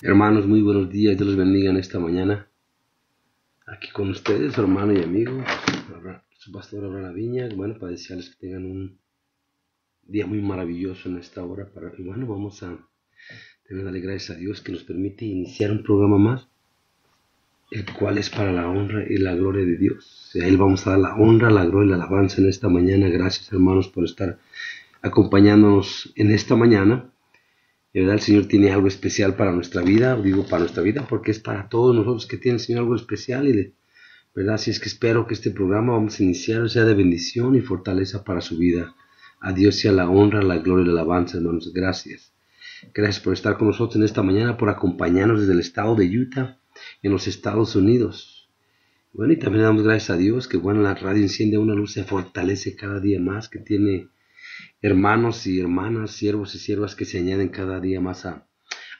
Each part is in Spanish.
Hermanos, muy buenos días, Dios los bendiga en esta mañana. Aquí con ustedes, su hermano y amigo, su pastor Abraham Viña. Bueno, para desearles que tengan un día muy maravilloso en esta hora. Y bueno, vamos a darle gracias a Dios que nos permite iniciar un programa más, el cual es para la honra y la gloria de Dios. A Él vamos a dar la honra, la gloria y la alabanza en esta mañana. Gracias, hermanos, por estar acompañándonos en esta mañana. De verdad, el Señor tiene algo especial para nuestra vida. Digo para nuestra vida porque es para todos nosotros que tiene el Señor algo especial. ¿Verdad? Así es que espero que este programa vamos a iniciar sea de bendición y fortaleza para su vida. A Dios sea la honra, la gloria y la alabanza, hermanos. Gracias. Gracias por estar con nosotros en esta mañana, por acompañarnos desde el estado de Utah, en los Estados Unidos. Bueno, y también damos gracias a Dios que, bueno, la radio enciende una luz, se fortalece cada día más, que tiene hermanos y hermanas, siervos y siervas que se añaden cada día más a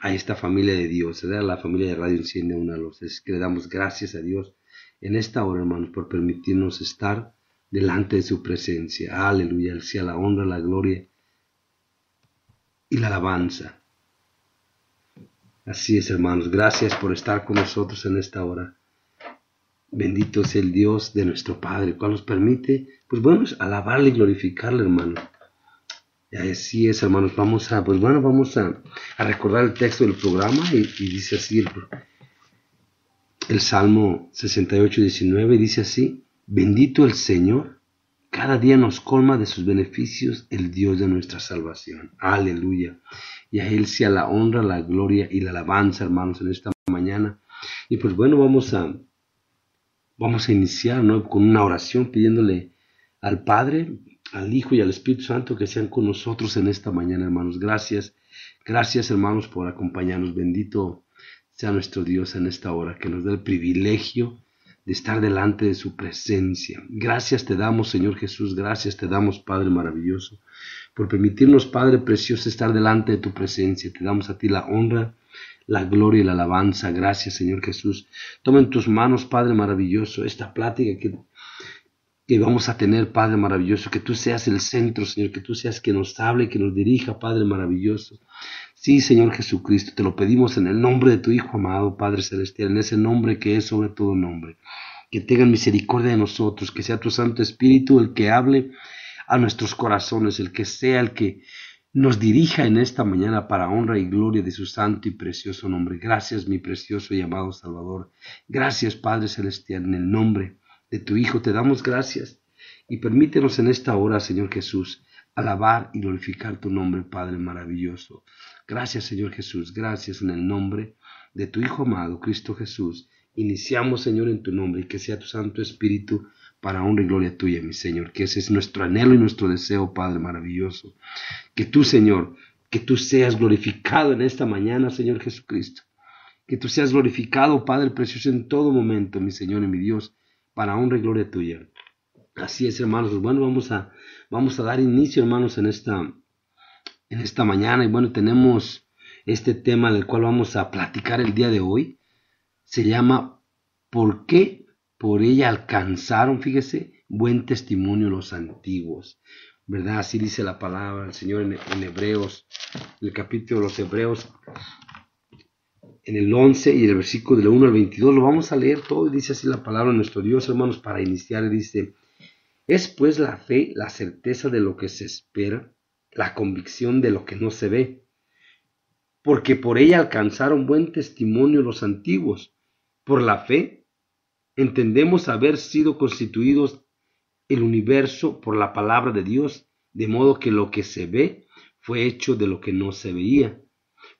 esta familia de Dios, ¿verdad? La familia de Radio Enciende una Luz. Es que le damos gracias a Dios en esta hora, hermanos, por permitirnos estar delante de su presencia. Aleluya, sea la honra, la gloria y la alabanza. Así es, hermanos, gracias por estar con nosotros en esta hora. Bendito es el Dios de nuestro Padre, el cual nos permite, pues bueno, alabarle y glorificarle, hermano. Y así es, hermanos, vamos a recordar el texto del programa y dice así el Salmo 68:19, dice así: bendito el Señor, cada día nos colma de sus beneficios el Dios de nuestra salvación. Aleluya. Y a Él sea la honra, la gloria y la alabanza, hermanos, en esta mañana. Y pues bueno, vamos a iniciar, ¿no?, con una oración pidiéndole al Padre, al Hijo y al Espíritu Santo que sean con nosotros en esta mañana, hermanos. Gracias, hermanos, por acompañarnos. Bendito sea nuestro Dios en esta hora, que nos da el privilegio de estar delante de su presencia. Gracias te damos, Señor Jesús, gracias te damos, Padre maravilloso, por permitirnos, Padre precioso, estar delante de tu presencia. Te damos a ti la honra, la gloria y la alabanza. Gracias, Señor Jesús. Toma en tus manos, Padre maravilloso, esta plática que vamos a tener, Padre maravilloso, que tú seas el centro, Señor, que tú seas quien nos hable, que nos dirija, Padre maravilloso. Sí, Señor Jesucristo, te lo pedimos en el nombre de tu Hijo amado, Padre celestial, en ese nombre que es sobre todo nombre. Que tengan misericordia de nosotros, que sea tu Santo Espíritu el que hable a nuestros corazones, el que sea el que nos dirija en esta mañana para honra y gloria de su santo y precioso nombre. Gracias, mi precioso y amado Salvador. Gracias, Padre celestial, en el nombre de tu Hijo te damos gracias, y permítenos en esta hora, Señor Jesús, alabar y glorificar tu nombre, Padre maravilloso. Gracias, Señor Jesús, gracias en el nombre de tu Hijo amado, Cristo Jesús. Iniciamos, Señor, en tu nombre, y que sea tu Santo Espíritu para honra y gloria tuya, mi Señor, que ese es nuestro anhelo y nuestro deseo, Padre maravilloso. Que tú, Señor, que tú seas glorificado en esta mañana, Señor Jesucristo. Que tú seas glorificado, Padre precioso, en todo momento, mi Señor y mi Dios, para honra y gloria tuya. Así es, hermanos. Bueno, vamos a dar inicio, hermanos, en esta mañana. Y bueno, tenemos este tema del cual vamos a platicar el día de hoy. Se llama ¿por qué por ella alcanzaron, fíjese, buen testimonio los antiguos? ¿Verdad? Así dice la palabra del Señor en Hebreos, en el capítulo de los Hebreos, en el 11 y el versículo del 1 al 22, lo vamos a leer todo, y dice así la palabra de nuestro Dios, hermanos, para iniciar, dice: es pues la fe, la certeza de lo que se espera, la convicción de lo que no se ve, porque por ella alcanzaron buen testimonio los antiguos. Por la fe entendemos haber sido constituidos el universo por la palabra de Dios, de modo que lo que se ve fue hecho de lo que no se veía.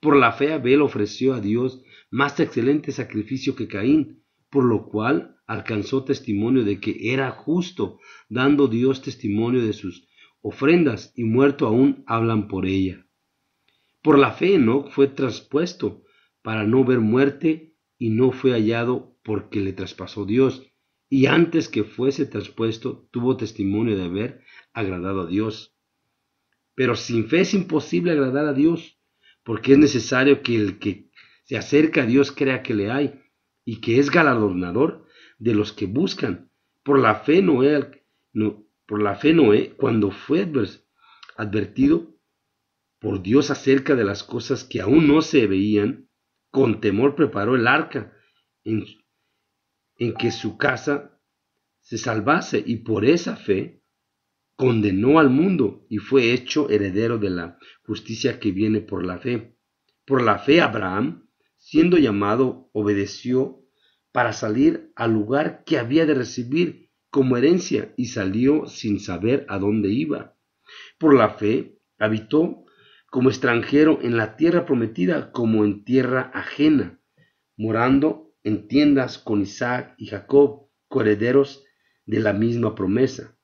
Por la fe Abel ofreció a Dios más excelente sacrificio que Caín, por lo cual alcanzó testimonio de que era justo, dando Dios testimonio de sus ofrendas, y muerto aún hablan por ella. Por la fe Enoc fue traspuesto para no ver muerte, y no fue hallado porque le traspasó Dios, y antes que fuese traspuesto tuvo testimonio de haber agradado a Dios. Pero sin fe es imposible agradar a Dios, porque es necesario que el que se acerca a Dios crea que le hay, y que es galardonador de los que buscan. Por la fe Noé, cuando fue advertido por Dios acerca de las cosas que aún no se veían, con temor preparó el arca en que su casa se salvase, y por esa fe condenó al mundo y fue hecho heredero de la justicia que viene por la fe. Por la fe Abraham, siendo llamado, obedeció para salir al lugar que había de recibir como herencia, y salió sin saber a dónde iba. Por la fe habitó como extranjero en la tierra prometida, como en tierra ajena, morando en tiendas con Isaac y Jacob, coherederos de la misma promesa,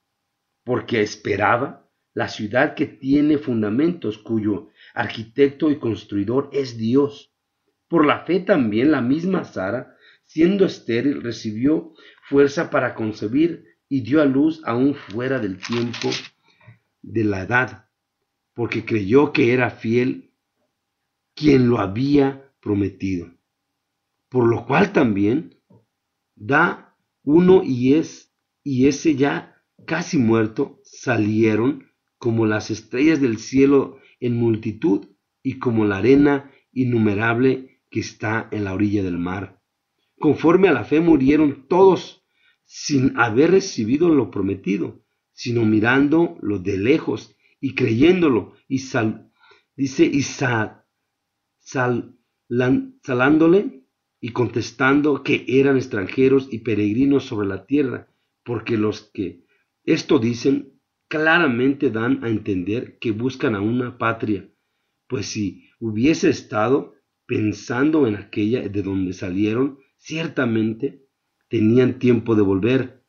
porque esperaba la ciudad que tiene fundamentos, cuyo arquitecto y construidor es Dios. Por la fe también la misma Sara, siendo estéril, recibió fuerza para concebir y dio a luz aún fuera del tiempo de la edad, porque creyó que era fiel quien lo había prometido. Por lo cual también da uno y ese ya casi muerto, salieron como las estrellas del cielo en multitud y como la arena innumerable que está en la orilla del mar. Conforme a la fe murieron todos sin haber recibido lo prometido, sino mirándolo de lejos y creyéndolo, y salándole y contestando que eran extranjeros y peregrinos sobre la tierra, porque los que esto dicen claramente dan a entender que buscan a una patria, pues si hubiese estado pensando en aquella de donde salieron, ciertamente tenían tiempo de volver,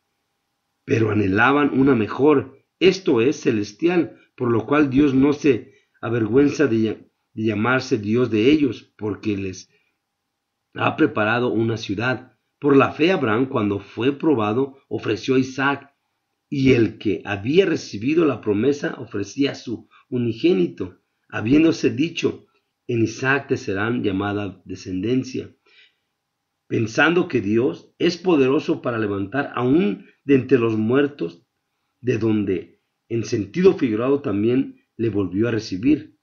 pero anhelaban una mejor, esto es celestial, por lo cual Dios no se avergüenza de llamarse Dios de ellos, porque les ha preparado una ciudad. Por la fe Abraham, cuando fue probado, ofreció a Isaac, y el que había recibido la promesa ofrecía a su unigénito, habiéndose dicho, en Isaac te serán llamada descendencia, pensando que Dios es poderoso para levantar aún de entre los muertos, de donde en sentido figurado también le volvió a recibir.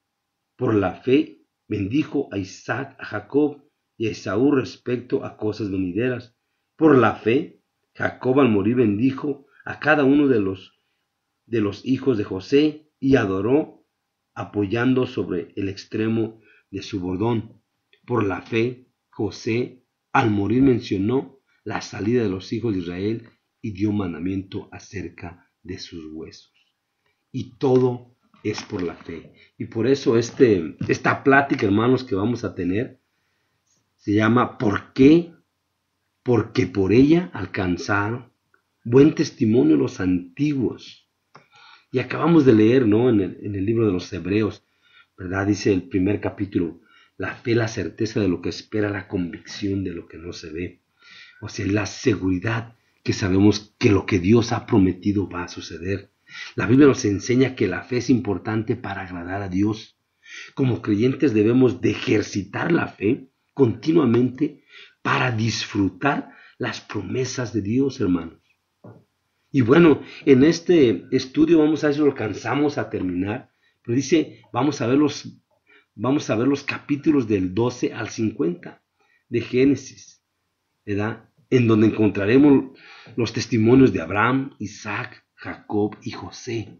Por la fe bendijo a Isaac, a Jacob y a Esaú respecto a cosas venideras. Por la fe, Jacob al morir bendijo a cada uno de los hijos de José y adoró apoyando sobre el extremo de su bordón. Por la fe, José al morir mencionó la salida de los hijos de Israel y dio mandamiento acerca de sus huesos. Y todo es por la fe. Y por eso esta plática, hermanos, que vamos a tener, se llama ¿por qué? Porque por ella alcanzaron buen testimonio los antiguos. Y acabamos de leer, ¿no? En el libro de los Hebreos, ¿verdad? Dice el primer capítulo, la fe, la certeza de lo que espera, la convicción de lo que no se ve. O sea, la seguridad que sabemos que lo que Dios ha prometido va a suceder. La Biblia nos enseña que la fe es importante para agradar a Dios. Como creyentes debemos de ejercitar la fe continuamente para disfrutar las promesas de Dios, hermanos. Y bueno, en este estudio vamos a ver si lo alcanzamos a terminar, pero dice, vamos a ver los capítulos del 12 al 50 de Génesis, ¿verdad? En donde encontraremos los testimonios de Abraham, Isaac, Jacob y José,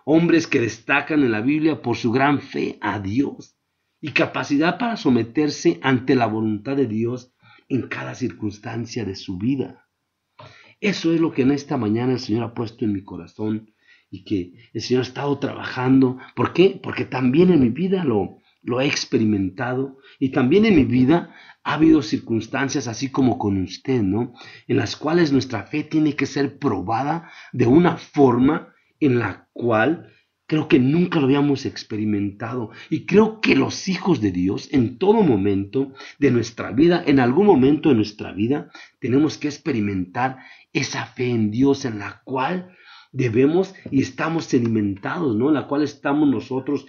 hombres que destacan en la Biblia por su gran fe a Dios y capacidad para someterse ante la voluntad de Dios en cada circunstancia de su vida. Eso es lo que en esta mañana el Señor ha puesto en mi corazón y que el Señor ha estado trabajando. ¿Por qué? Porque también en mi vida lo he experimentado y también en mi vida ha habido circunstancias así como con usted, ¿no? En las cuales nuestra fe tiene que ser probada de una forma en la cual creo que nunca lo habíamos experimentado. Y creo que los hijos de Dios en todo momento de nuestra vida, en algún momento de nuestra vida, tenemos que experimentar esa fe en Dios en la cual debemos y estamos sedimentados, ¿no? En la cual estamos nosotros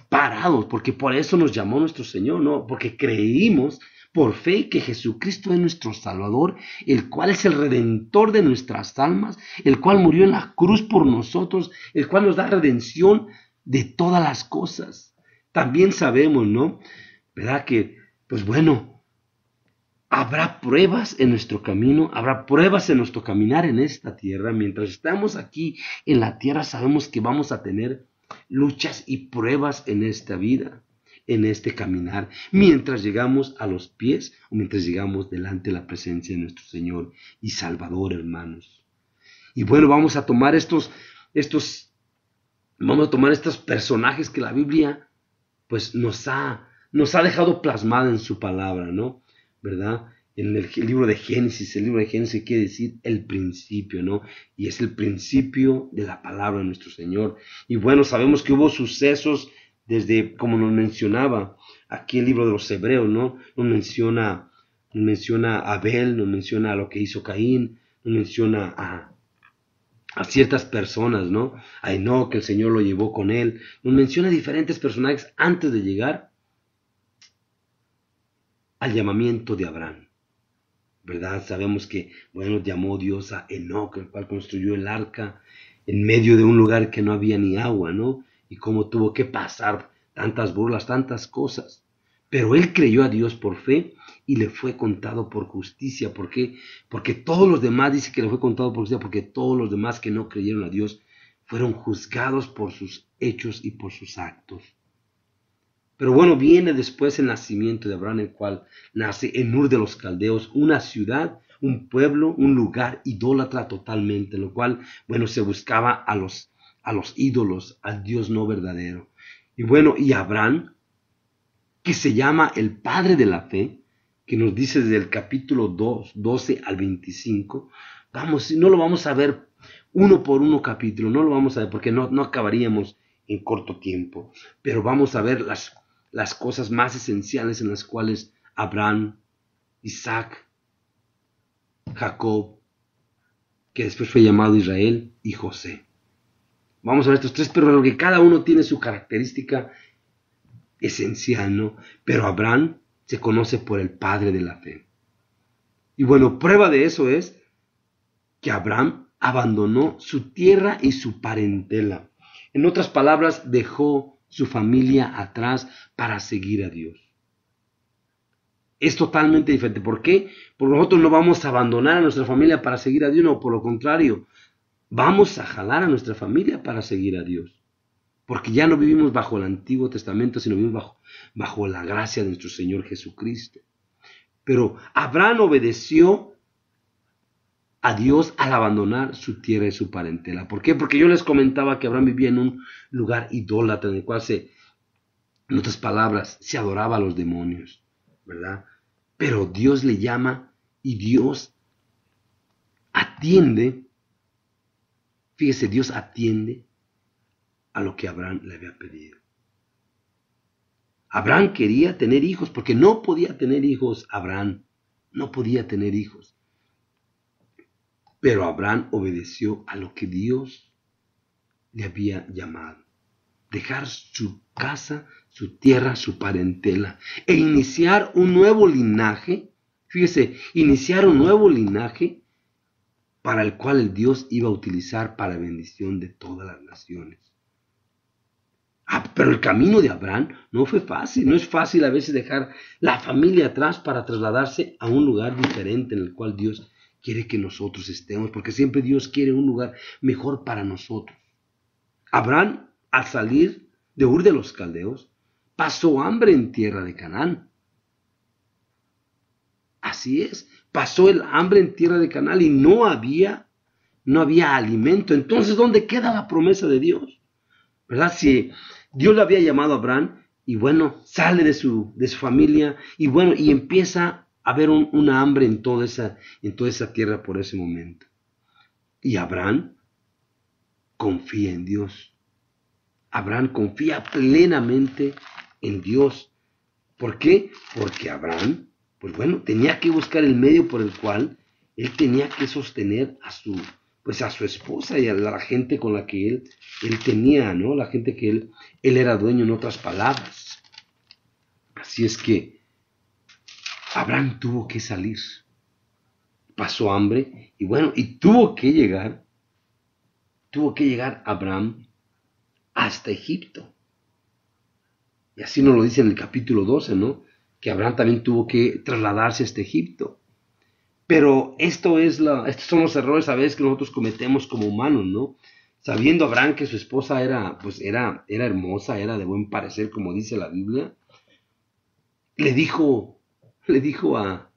parados, porque por eso nos llamó nuestro Señor, ¿no? Porque creímos por fe que Jesucristo es nuestro Salvador, el cual es el Redentor de nuestras almas, el cual murió en la cruz por nosotros, el cual nos da redención de todas las cosas. También sabemos, ¿no? ¿Verdad? Que pues bueno, habrá pruebas en nuestro camino, habrá pruebas en nuestro caminar en esta tierra. Mientras estamos aquí en la tierra, sabemos que vamos a tener luchas y pruebas en esta vida, en este caminar, mientras llegamos a los pies o mientras llegamos delante de la presencia de nuestro Señor y Salvador, hermanos. Y bueno, vamos a tomar estos personajes que la Biblia pues nos ha dejado plasmada en su palabra, ¿no? ¿Verdad? En el libro de Génesis quiere decir el principio, ¿no? Y es el principio de la palabra de nuestro Señor. Y bueno, sabemos que hubo sucesos desde, como nos mencionaba aquí el libro de los Hebreos, ¿no? Nos menciona a Abel, nos menciona a lo que hizo Caín, nos menciona a ciertas personas, ¿no? A Enoc, que el Señor lo llevó con él. Nos menciona diferentes personajes antes de llegar al llamamiento de Abraham, ¿verdad? Sabemos que, bueno, llamó Dios a Enoc, el cual construyó el arca en medio de un lugar que no había ni agua, ¿no? Y cómo tuvo que pasar tantas burlas, tantas cosas. Pero él creyó a Dios por fe y le fue contado por justicia. ¿Por qué? Porque todos los demás, dice que le fue contado por justicia, porque todos los demás que no creyeron a Dios fueron juzgados por sus hechos y por sus actos. Pero bueno, viene después el nacimiento de Abraham, el cual nace en Ur de los Caldeos, una ciudad, un pueblo, un lugar idólatra totalmente, lo cual, bueno, se buscaba a los ídolos, al Dios no verdadero. Y bueno, y Abraham, que se llama el padre de la fe, que nos dice desde el capítulo 12 al 25, no lo vamos a ver uno por uno capítulo, no lo vamos a ver porque no acabaríamos en corto tiempo, pero vamos a ver las cosas más esenciales en las cuales Abraham, Isaac, Jacob, que después fue llamado Israel, y José. Vamos a ver estos tres, pero que cada uno tiene su característica esencial, ¿no? Pero Abraham se conoce por el padre de la fe. Y bueno, prueba de eso es que Abraham abandonó su tierra y su parentela. En otras palabras, dejó su familia atrás para seguir a Dios. Es totalmente diferente. ¿Por qué? Porque nosotros no vamos a abandonar a nuestra familia para seguir a Dios, no, por lo contrario, vamos a jalar a nuestra familia para seguir a Dios. Porque ya no vivimos bajo el Antiguo Testamento, sino vivimos bajo la gracia de nuestro Señor Jesucristo. Pero Abraham obedeció a Dios al abandonar su tierra y su parentela. ¿Por qué? Porque yo les comentaba que Abraham vivía en un lugar idólatra en el cual en otras palabras, se adoraba a los demonios, ¿verdad? Pero Dios le llama y Dios atiende, fíjese, Dios atiende a lo que Abraham le había pedido. Abraham quería tener hijos porque no podía tener hijos. Abraham no podía tener hijos. Pero Abraham obedeció a lo que Dios le había llamado. Dejar su casa, su tierra, su parentela e iniciar un nuevo linaje. Fíjese, iniciar un nuevo linaje para el cual el Dios iba a utilizar para bendición de todas las naciones. Pero el camino de Abraham no fue fácil. No es fácil a veces dejar la familia atrás para trasladarse a un lugar diferente en el cual Dios quiere que nosotros estemos, porque siempre Dios quiere un lugar mejor para nosotros. Abraham, al salir de Ur de los Caldeos, pasó hambre en tierra de Canaán. Así es, pasó el hambre en tierra de Canaán y no había alimento. Entonces, ¿dónde queda la promesa de Dios? ¿Verdad? Si Dios le había llamado a Abraham y bueno, sale de su familia y bueno, y empieza a haber una hambre en toda esa tierra por ese momento. Y Abraham confía en Dios. Abraham confía plenamente en Dios. ¿Por qué? Porque Abraham, pues bueno, tenía que buscar el medio por el cual él tenía que sostener a su esposa y a la gente con la que él tenía, ¿no? La gente que él era dueño, en otras palabras. Así es que Abraham tuvo que salir. Pasó hambre y bueno, y tuvo que llegar Abraham hasta Egipto. Y así nos lo dice en el capítulo 12, ¿no? que Abraham también tuvo que trasladarse hasta Egipto. Pero estos son los errores a veces que nosotros cometemos como humanos, ¿no? Sabiendo Abraham que su esposa era hermosa, era de buen parecer, como dice la Biblia, le dijo a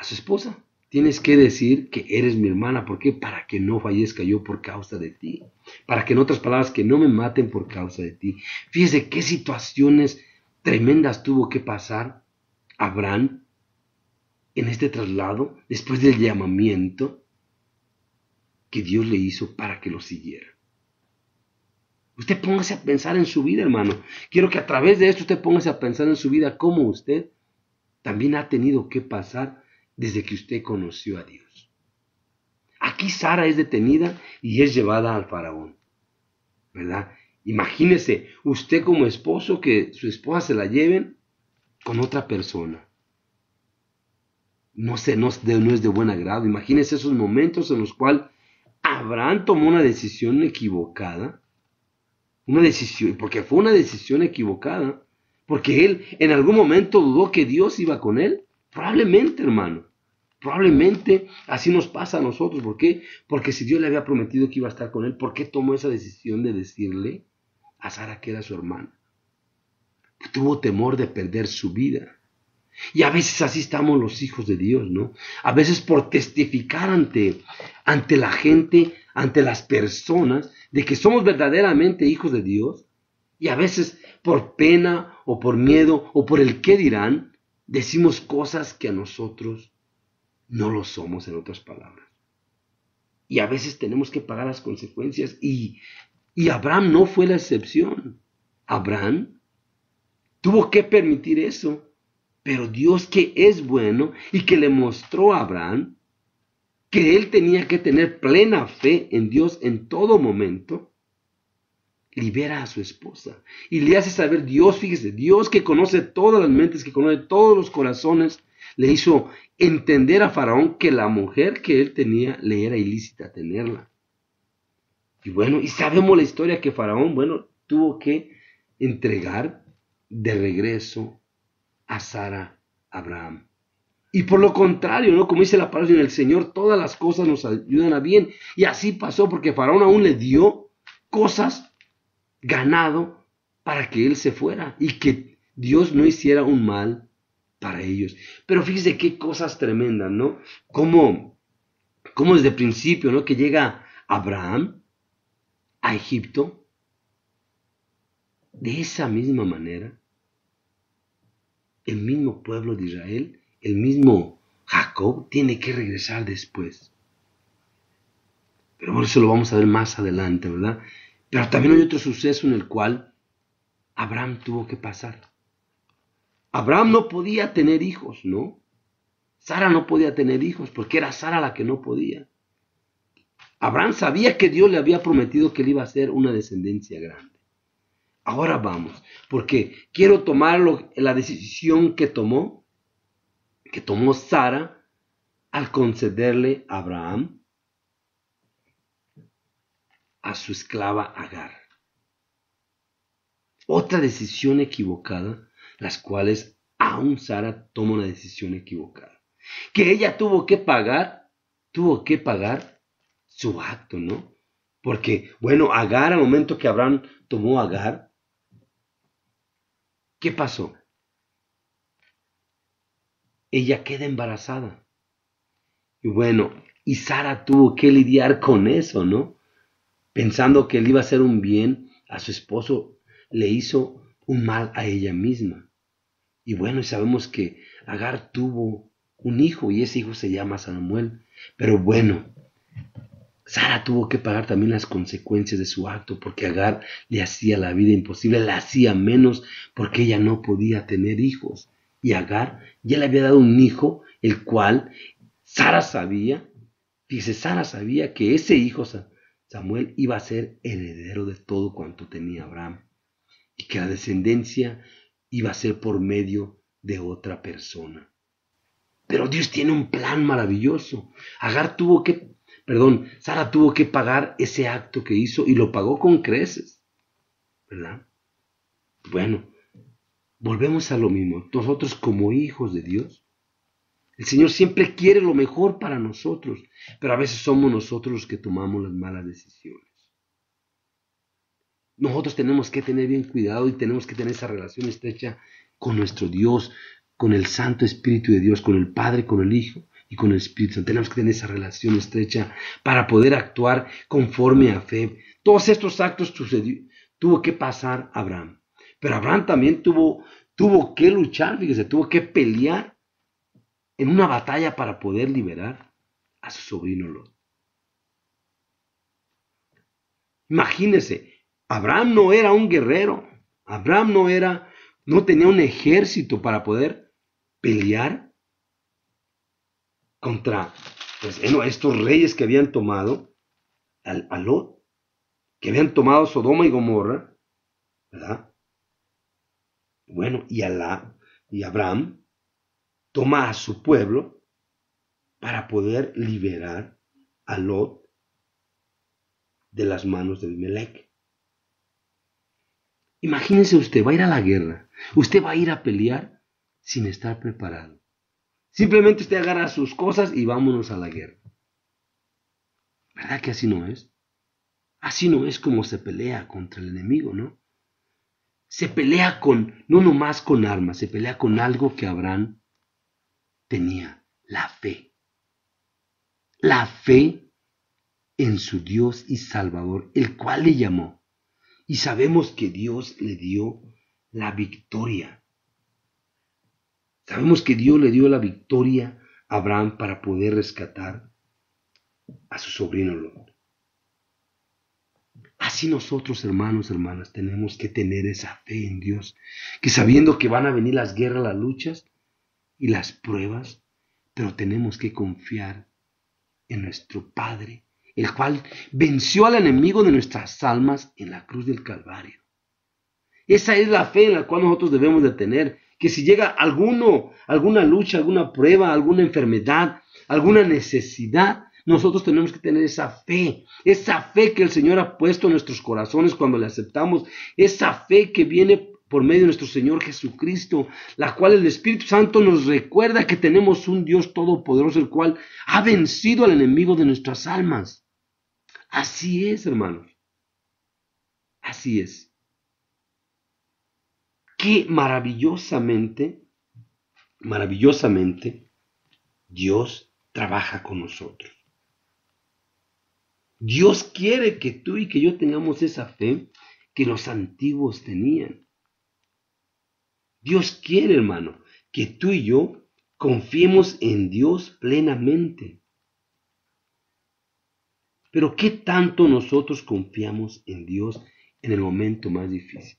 su esposa, tienes que decir que eres mi hermana. ¿Por qué? Para que no fallezca yo por causa de ti. Para que, en otras palabras, que no me maten por causa de ti. Fíjese qué situaciones tremendas tuvo que pasar Abraham en este traslado, después del llamamiento que Dios le hizo para que lo siguiera. Usted póngase a pensar en su vida, hermano. Quiero que a través de esto usted póngase a pensar en su vida cómo usted también ha tenido que pasar desde que usted conoció a Dios. Aquí Sara es detenida y es llevada al faraón, ¿verdad? Imagínese usted como esposo que su esposa se la lleven con otra persona. No es de buen agrado. Imagínese esos momentos en los cuales Abraham tomó una decisión equivocada. Porque fue una decisión equivocada. Porque él en algún momento dudó que Dios iba con él. Probablemente, hermano. Probablemente así nos pasa a nosotros. ¿Por qué? Porque si Dios le había prometido que iba a estar con él, ¿por qué tomó esa decisión de decirle a Sara que era su hermana? Tuvo temor de perder su vida. Y a veces así estamos los hijos de Dios, ¿no? A veces por testificar ante la gente, ante las personas, de que somos verdaderamente hijos de Dios, y a veces por pena o por miedo o por el qué dirán, decimos cosas que a nosotros no lo somos, en otras palabras. Y a veces tenemos que pagar las consecuencias, y Abraham no fue la excepción. Abraham tuvo que permitir eso. Pero Dios, que es bueno y que le mostró a Abraham que él tenía que tener plena fe en Dios en todo momento, libera a su esposa y le hace saber, Dios, fíjese, Dios que conoce todas las mentes, que conoce todos los corazones, le hizo entender a Faraón que la mujer que él tenía le era ilícita tenerla. Y bueno, y sabemos la historia que Faraón, tuvo que entregar de regreso a Sara, Abraham. Y por lo contrario, ¿no? Como dice la palabra en el Señor, todas las cosas nos ayudan a bien. Y así pasó, porque Faraón aún le dio cosas, ganado, para que él se fuera y que Dios no hiciera un mal para ellos. Pero fíjese qué cosas tremendas, ¿no? Como desde el principio, ¿no? Que llega Abraham a Egipto, de esa misma manera, el mismo pueblo de Israel, el mismo Jacob, tiene que regresar después. Pero por eso lo vamos a ver más adelante, ¿verdad? Pero también hay otro suceso en el cual Abraham tuvo que pasar. Abraham no podía tener hijos, ¿no? Sara no podía tener hijos porque era Sara la que no podía. Abraham sabía que Dios le había prometido que él iba a ser una descendencia grande. Ahora vamos, porque quiero tomar la decisión que tomó Sara al concederle a Abraham a su esclava Agar. Otra decisión equivocada, las cuales aún Sara toma una decisión equivocada. Que ella tuvo que pagar su acto, ¿no? Porque, Agar, al momento que Abraham tomó a Agar, ¿qué pasó? Ella queda embarazada. Y Sara tuvo que lidiar con eso, ¿no? Pensando que él iba a hacer un bien a su esposo, le hizo un mal a ella misma. Y sabemos que Agar tuvo un hijo y ese hijo se llama Samuel. Pero Sara tuvo que pagar también las consecuencias de su acto, porque Agar le hacía la vida imposible, la hacía menos porque ella no podía tener hijos. Y Agar ya le había dado un hijo, el cual Sara sabía que ese hijo Samuel iba a ser heredero de todo cuanto tenía Abraham, y que la descendencia iba a ser por medio de otra persona. Pero Dios tiene un plan maravilloso. Sara tuvo que pagar ese acto que hizo y lo pagó con creces, ¿verdad? volvemos a lo mismo. Nosotros como hijos de Dios, el Señor siempre quiere lo mejor para nosotros, pero a veces somos nosotros los que tomamos las malas decisiones. Nosotros tenemos que tener bien cuidado y tenemos que tener esa relación estrecha con nuestro Dios, con el Santo Espíritu de Dios, con el Padre, con el Hijo y con el Espíritu Santo. Tenemos que tener esa relación estrecha para poder actuar conforme a fe. Todos estos actos tuvo que pasar Abraham. Pero Abraham también tuvo que luchar, fíjese, tuvo que pelear en una batalla para poder liberar a su sobrino Lot. Imagínese, Abraham no era un guerrero. Abraham no tenía un ejército para poder pelear contra estos reyes que habían tomado a Lot, que habían tomado Sodoma y Gomorra, ¿verdad? Bueno, y Abraham toma a su pueblo para poder liberar a Lot de las manos de Abimelech. Imagínense usted, va a ir a la guerra, usted va a ir a pelear sin estar preparado. Simplemente usted agarra sus cosas y vámonos a la guerra. ¿Verdad que así no es? Así no es como se pelea contra el enemigo, ¿no? Se pelea no nomás con armas, se pelea con algo que Abraham tenía, la fe. La fe en su Dios y Salvador, el cual le llamó. Y sabemos que Dios le dio la victoria. Sabemos que Dios le dio la victoria a Abraham para poder rescatar a su sobrino Lot. Así nosotros, hermanos, hermanas, tenemos que tener esa fe en Dios, que sabiendo que van a venir las guerras, las luchas y las pruebas, pero tenemos que confiar en nuestro Padre, el cual venció al enemigo de nuestras almas en la cruz del Calvario. Esa es la fe en la cual nosotros debemos de tener, que si llega alguna lucha, alguna prueba, alguna enfermedad, alguna necesidad, nosotros tenemos que tener esa fe que el Señor ha puesto en nuestros corazones cuando le aceptamos, esa fe que viene por medio de nuestro Señor Jesucristo, la cual el Espíritu Santo nos recuerda que tenemos un Dios todopoderoso, el cual ha vencido al enemigo de nuestras almas. Así es, hermanos. Así es. Qué maravillosamente Dios trabaja con nosotros. Dios quiere que tú y que yo tengamos esa fe que los antiguos tenían. Dios quiere, hermano, que tú y yo confiemos en Dios plenamente. Pero ¿qué tanto nosotros confiamos en Dios en el momento más difícil?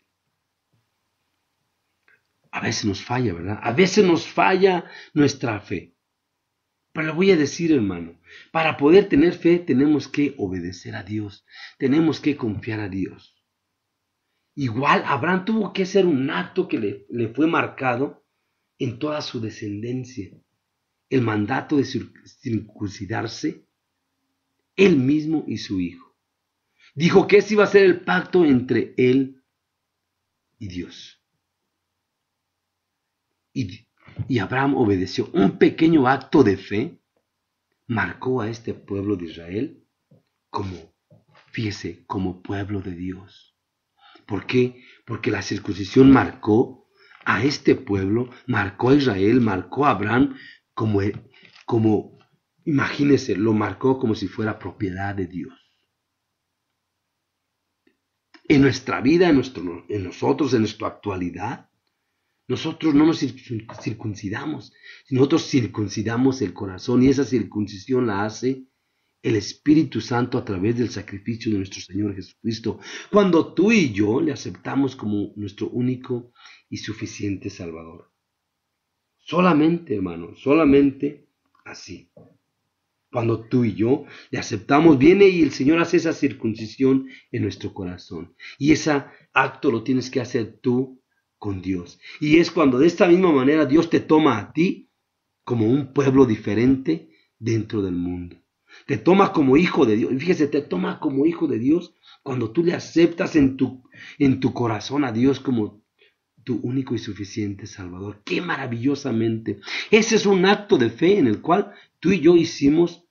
A veces nos falla, ¿verdad? A veces nos falla nuestra fe. Pero le voy a decir, hermano, para poder tener fe tenemos que obedecer a Dios, tenemos que confiar a Dios. Igual Abraham tuvo que hacer un acto que le fue marcado en toda su descendencia, el mandato de circuncidarse él mismo y su hijo. Dijo que ese iba a ser el pacto entre él y Dios. Y Abraham obedeció. Un pequeño acto de fe marcó a este pueblo de Israel como pueblo de Dios. ¿Por qué? Porque la circuncisión marcó a este pueblo, marcó a Israel, marcó a Abraham como imagínense, lo marcó como si fuera propiedad de Dios. En nuestra vida, en nosotros, en nuestra actualidad, nosotros no nos circuncidamos, nosotros circuncidamos el corazón y esa circuncisión la hace el Espíritu Santo a través del sacrificio de nuestro Señor Jesucristo. Cuando tú y yo le aceptamos como nuestro único y suficiente Salvador. Solamente, hermano, solamente así. Cuando tú y yo le aceptamos, viene y el Señor hace esa circuncisión en nuestro corazón. Y ese acto lo tienes que hacer tú con Dios. Y es cuando de esta misma manera Dios te toma a ti como un pueblo diferente dentro del mundo. Te toma como hijo de Dios. Fíjese, te toma como hijo de Dios cuando tú le aceptas en tu corazón a Dios como tu único y suficiente Salvador. ¡Qué maravillosamente! Ese es un acto de fe en el cual tú y yo hicimos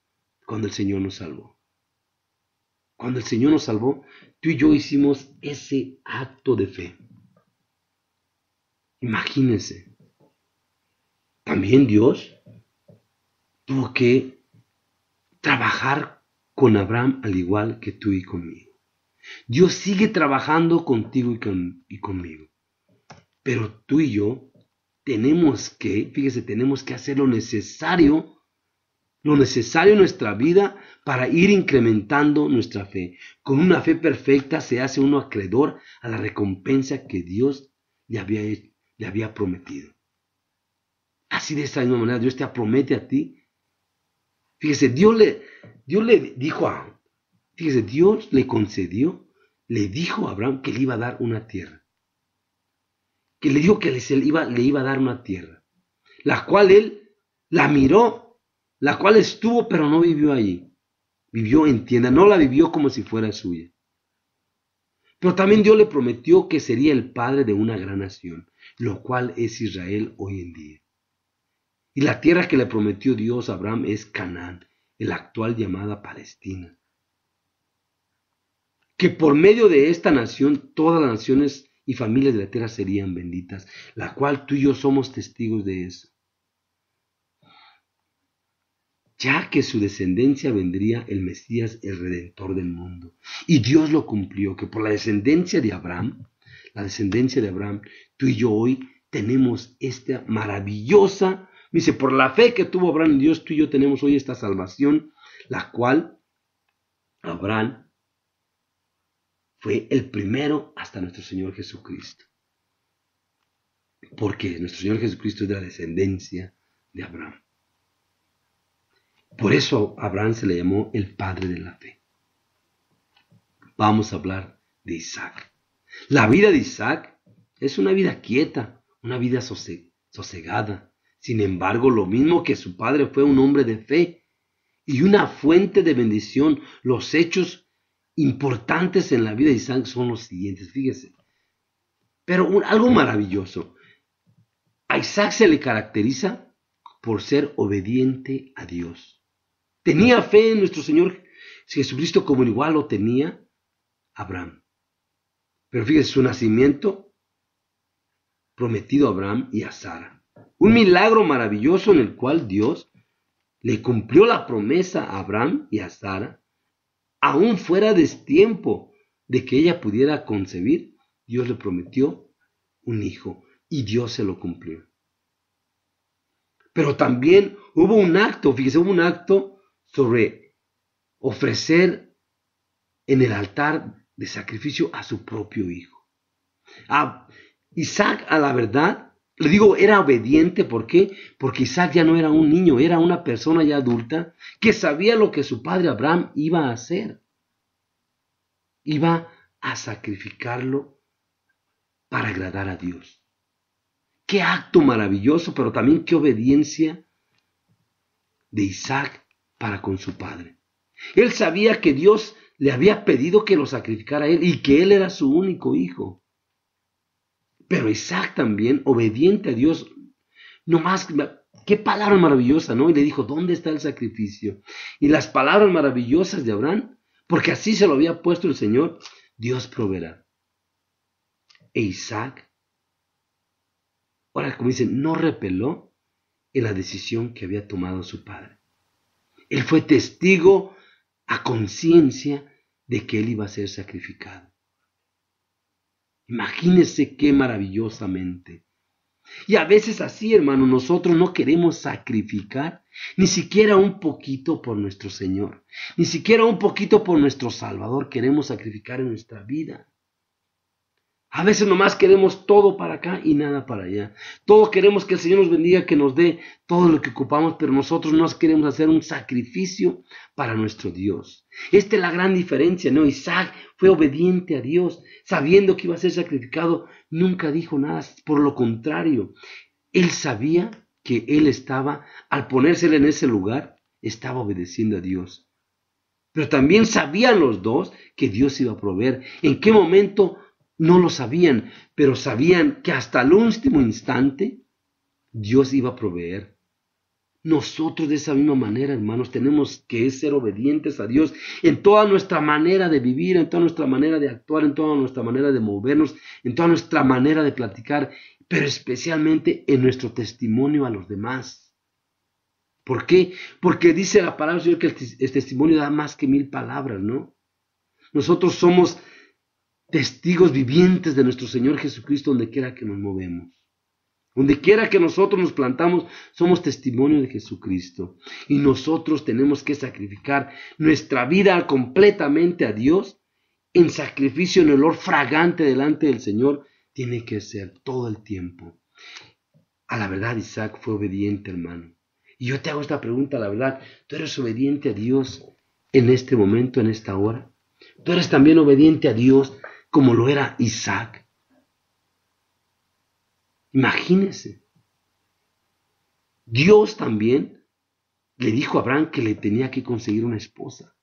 cuando el Señor nos salvó. Cuando el Señor nos salvó, tú y yo hicimos ese acto de fe. Imagínense. También Dios tuvo que trabajar con Abraham al igual que tú y conmigo. Dios sigue trabajando contigo y conmigo. Pero tú y yo tenemos que hacer lo necesario en nuestra vida para ir incrementando nuestra fe. Con una fe perfecta se hace uno acreedor a la recompensa que Dios le había prometido. Así de esta misma manera Dios te promete a ti. Fíjese, Dios le dijo a Abraham que le iba a dar una tierra. Que le dijo que le iba a dar una tierra, la cual él la miró, la cual estuvo, pero no vivió allí. Vivió en tienda, no la vivió como si fuera suya. Pero también Dios le prometió que sería el padre de una gran nación, lo cual es Israel hoy en día. Y la tierra que le prometió Dios a Abraham es Canaán, la actual llamada Palestina. Que por medio de esta nación, todas las naciones y familias de la tierra serían benditas, la cual tú y yo somos testigos de eso. Ya que su descendencia vendría el Mesías, el Redentor del mundo. Y Dios lo cumplió, que por la descendencia de Abraham, tú y yo hoy tenemos esta maravillosa, dice, por la fe que tuvo Abraham en Dios, tú y yo tenemos hoy esta salvación, la cual Abraham fue el primero hasta nuestro Señor Jesucristo. Porque nuestro Señor Jesucristo es de la descendencia de Abraham. Por eso a Abraham se le llamó el padre de la fe. Vamos a hablar de Isaac. La vida de Isaac es una vida quieta, una vida sosegada. Sin embargo, lo mismo que su padre fue un hombre de fe y una fuente de bendición, los hechos importantes en la vida de Isaac son los siguientes, fíjese. Pero algo maravilloso. A Isaac se le caracteriza por ser obediente a Dios. Tenía fe en nuestro Señor Jesucristo como igual lo tenía Abraham. Pero fíjese, su nacimiento prometido a Abraham y a Sara. Un milagro maravilloso en el cual Dios le cumplió la promesa a Abraham y a Sara. Aún fuera de tiempo de que ella pudiera concebir, Dios le prometió un hijo y Dios se lo cumplió. Pero también hubo un acto sobre ofrecer en el altar de sacrificio a su propio hijo. Isaac, a la verdad, le digo, era obediente. ¿Por qué? Porque Isaac ya no era un niño, era una persona ya adulta que sabía lo que su padre Abraham iba a hacer. Iba a sacrificarlo para agradar a Dios. Qué acto maravilloso, pero también qué obediencia de Isaac para con su padre. Él sabía que Dios le había pedido que lo sacrificara a él y que él era su único hijo. Pero Isaac también, obediente a Dios, nomás, qué palabra maravillosa, ¿no? Y le dijo, ¿dónde está el sacrificio? Y las palabras maravillosas de Abraham, porque así se lo había puesto el Señor, Dios proveerá. E Isaac, ahora como dicen, no repeló en la decisión que había tomado su padre. Él fue testigo a conciencia de que él iba a ser sacrificado. Imagínense qué maravillosamente. Y a veces así, hermano, nosotros no queremos sacrificar ni siquiera un poquito por nuestro Señor, ni siquiera un poquito por nuestro Salvador queremos sacrificar en nuestra vida. A veces nomás queremos todo para acá y nada para allá. Todos queremos que el Señor nos bendiga, que nos dé todo lo que ocupamos, pero nosotros no queremos hacer un sacrificio para nuestro Dios. Esta es la gran diferencia, ¿no? Isaac fue obediente a Dios, sabiendo que iba a ser sacrificado, nunca dijo nada, por lo contrario. Él sabía que él estaba, al ponérsele en ese lugar, estaba obedeciendo a Dios. Pero también sabían los dos que Dios iba a proveer. ¿En qué momento No lo sabían, pero sabían que hasta el último instante Dios iba a proveer. Nosotros de esa misma manera, hermanos, tenemos que ser obedientes a Dios en toda nuestra manera de vivir, en toda nuestra manera de actuar, en toda nuestra manera de movernos, en toda nuestra manera de platicar, pero especialmente en nuestro testimonio a los demás. ¿Por qué? Porque dice la palabra del Señor que el testimonio da más que 1000 palabras, ¿no? Nosotros somos testigos vivientes de nuestro Señor Jesucristo donde quiera que nos movemos. Donde quiera que nosotros nos plantamos, somos testimonio de Jesucristo. Y nosotros tenemos que sacrificar nuestra vida completamente a Dios en sacrificio, en olor fragante delante del Señor. Tiene que ser todo el tiempo. A la verdad, Isaac fue obediente, hermano. Y yo te hago esta pregunta, la verdad, ¿tú eres obediente a Dios en este momento, en esta hora? ¿Tú eres también obediente a Dios como lo era Isaac? Imagínense. Dios también le dijo a Abraham que le tenía que conseguir una esposa.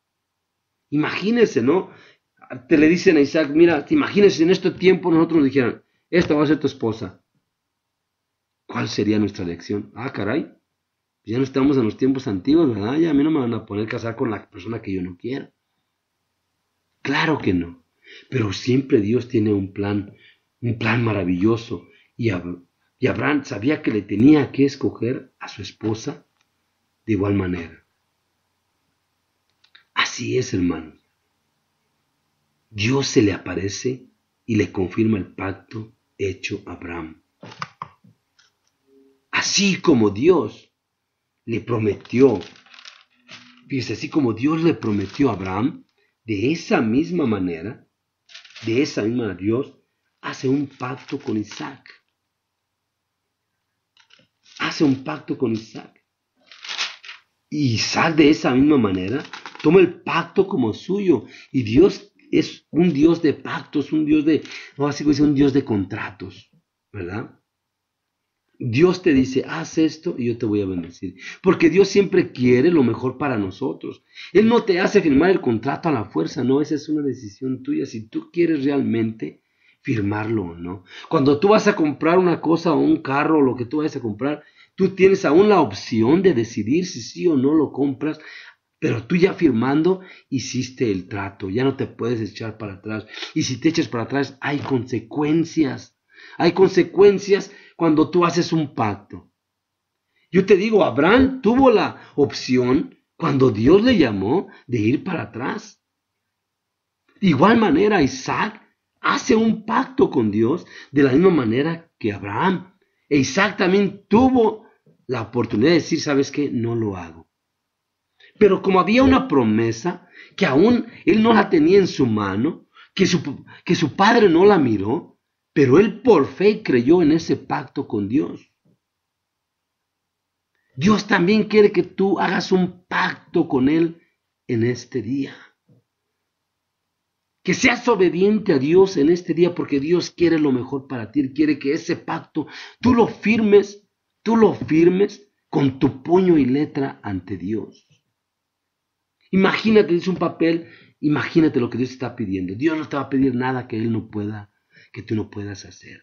Imagínense, ¿no? Te le dicen a Isaac, mira, imagínense en este tiempo nosotros nos dijeran, esta va a ser tu esposa. ¿Cuál sería nuestra elección? Ah, caray, ya no estamos en los tiempos antiguos, ¿verdad? Ya a mí no me van a poner casar con la persona que yo no quiera. Claro que no. Pero siempre Dios tiene un plan maravilloso. Y Abraham sabía que le tenía que escoger a su esposa de igual manera. Así es, hermano. Dios se le aparece y le confirma el pacto hecho a Abraham. Así como Dios le prometió, fíjese, así como Dios le prometió a Abraham, de esa misma manera, Dios hace un pacto con Isaac. Hace un pacto con Isaac. Y Isaac de esa misma manera toma el pacto como suyo. Y Dios es un Dios de pactos, un Dios de, no así dice, un Dios de contratos, ¿verdad? Dios te dice, haz esto y yo te voy a bendecir. Porque Dios siempre quiere lo mejor para nosotros. Él no te hace firmar el contrato a la fuerza, no, esa es una decisión tuya. Si tú quieres realmente firmarlo o no. Cuando tú vas a comprar una cosa o un carro o lo que tú vayas a comprar, tú tienes aún la opción de decidir si sí o no lo compras, pero tú ya firmando hiciste el trato, ya no te puedes echar para atrás. Y si te echas para atrás, hay consecuencias. Hay consecuencias cuando tú haces un pacto. Yo te digo, Abraham tuvo la opción cuando Dios le llamó de ir para atrás. De igual manera, Isaac hace un pacto con Dios de la misma manera que Abraham. E Isaac también tuvo la oportunidad de decir, ¿sabes qué? No lo hago. Pero como había una promesa que aún él no la tenía en su mano, que su padre no la miró, pero él por fe creyó en ese pacto con Dios. Dios también quiere que tú hagas un pacto con Él en este día. Que seas obediente a Dios en este día porque Dios quiere lo mejor para ti. Él quiere que ese pacto tú lo firmes con tu puño y letra ante Dios. Imagínate, dice un papel, imagínate lo que Dios está pidiendo. Dios no te va a pedir nada que tú no puedas hacer.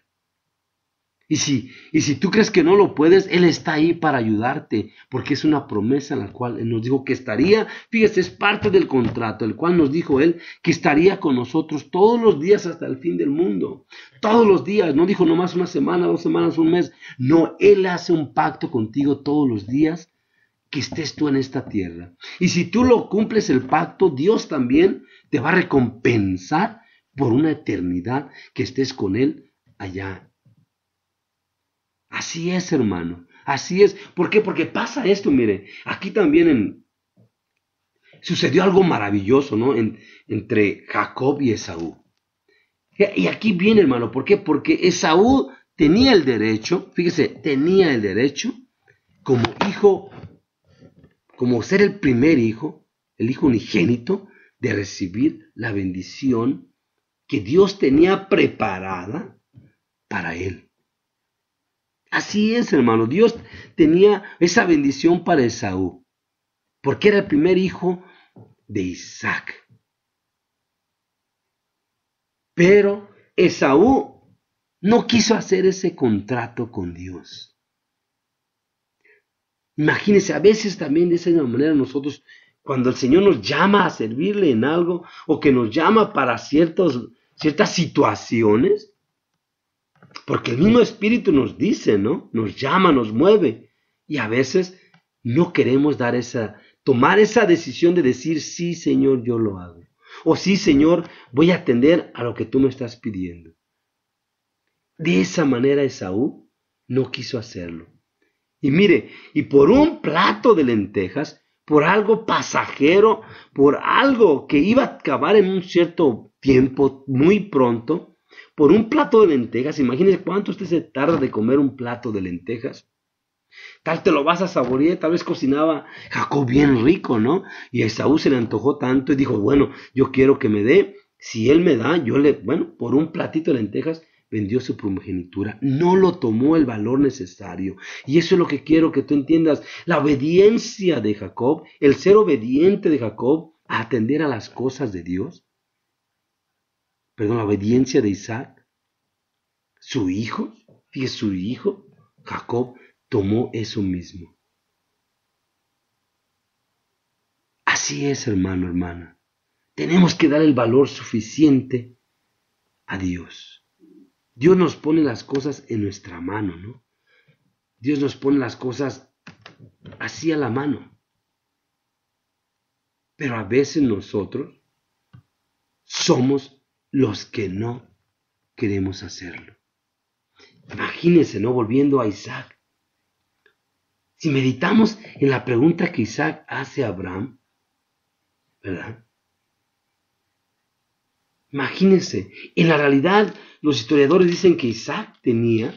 Y si tú crees que no lo puedes, Él está ahí para ayudarte, porque es una promesa en la cual Él nos dijo que estaría, fíjese, es parte del contrato, el cual nos dijo Él que estaría con nosotros todos los días hasta el fin del mundo. Todos los días, no dijo nomás una semana, 2 semanas, un mes. No, Él hace un pacto contigo todos los días que estés tú en esta tierra. Y si tú lo cumples el pacto, Dios también te va a recompensar por una eternidad que estés con Él allá. Así es, hermano. Así es. ¿Por qué? Porque pasa esto, mire. Aquí también sucedió algo maravilloso, ¿no? Entre Jacob y Esaú. Y aquí viene, hermano. ¿Por qué? Porque Esaú tenía el derecho, fíjese, tenía el derecho como hijo, como ser el primer hijo, el hijo unigénito, de recibir la bendición que Dios tenía preparada para él. Así es, hermano. Dios tenía esa bendición para Esaú, porque era el primer hijo de Isaac. Pero Esaú no quiso hacer ese contrato con Dios. Imagínense, a veces también de esa misma manera nosotros, cuando el Señor nos llama a servirle en algo o que nos llama para ciertas situaciones, porque el mismo Espíritu nos dice, ¿no? Nos llama, nos mueve. Y a veces no queremos tomar esa decisión de decir, sí, Señor, yo lo hago. O sí, Señor, voy a atender a lo que tú me estás pidiendo. De esa manera Esaú no quiso hacerlo. Y mire, y por un plato de lentejas, por algo pasajero, por algo que iba a acabar en un cierto tiempo, muy pronto, por un plato de lentejas, imagínese cuánto usted se tarda de comer un plato de lentejas. Tal te lo vas a saborear, tal vez cocinaba Jacob bien rico, ¿no? Y a Esaú se le antojó tanto y dijo, bueno, yo quiero que me dé, si él me da, bueno, por un platito de lentejas, vendió su primogenitura, no lo tomó el valor necesario. Y eso es lo que quiero que tú entiendas, la obediencia de Jacob, el ser obediente de Jacob a atender a las cosas de Dios. Perdón, la obediencia de Isaac, su hijo, fíjese, su hijo, Jacob, tomó eso mismo. Así es, hermano, hermana. Tenemos que dar el valor suficiente a Dios. Dios nos pone las cosas en nuestra mano, ¿no? Dios nos pone las cosas así a la mano. Pero a veces nosotros somos los que no queremos hacerlo. Imagínense, ¿no? Volviendo a Isaac. Si meditamos en la pregunta que Isaac hace a Abraham, ¿verdad? Imagínense, en la realidad los historiadores dicen que Isaac tenía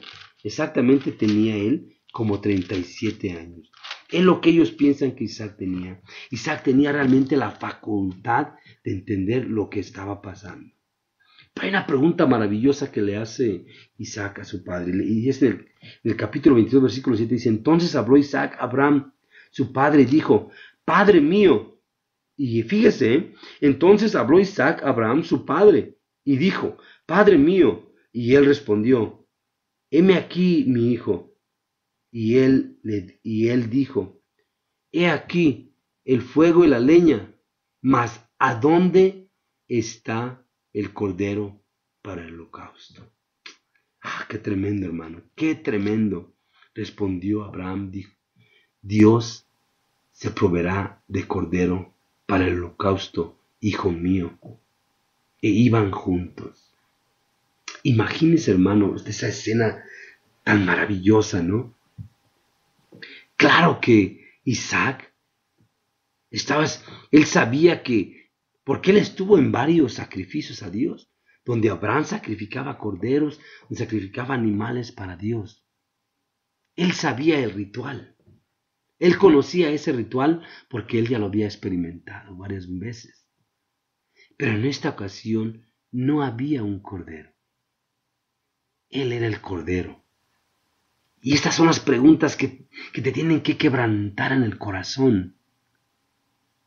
él como 37 años. Es lo que ellos piensan que Isaac tenía. Isaac tenía realmente la facultad de entender lo que estaba pasando. Hay una pregunta maravillosa que le hace Isaac a su padre. Y es en el capítulo 22, versículo 7, dice, entonces habló Isaac a Abraham, su padre, y dijo, Padre mío. Y fíjese, entonces habló Isaac a Abraham, su padre, y dijo, Padre mío. Y él respondió, heme aquí, mi hijo. Y él dijo, he aquí el fuego y la leña, mas ¿a dónde está el cordero para el holocausto? Ah, qué tremendo, hermano, qué tremendo. Respondió Abraham, dijo, Dios se proveerá de cordero para el holocausto, hijo mío. E iban juntos. Imagínese, hermano, esa escena tan maravillosa, Claro que Isaac él sabía que, porque él estuvo en varios sacrificios a Dios, donde Abraham sacrificaba corderos, donde sacrificaba animales para Dios. Él sabía el ritual. Él conocía ese ritual porque él ya lo había experimentado varias veces. Pero en esta ocasión no había un cordero. Él era el cordero. Y estas son las preguntas que te tienen que quebrantar en el corazón.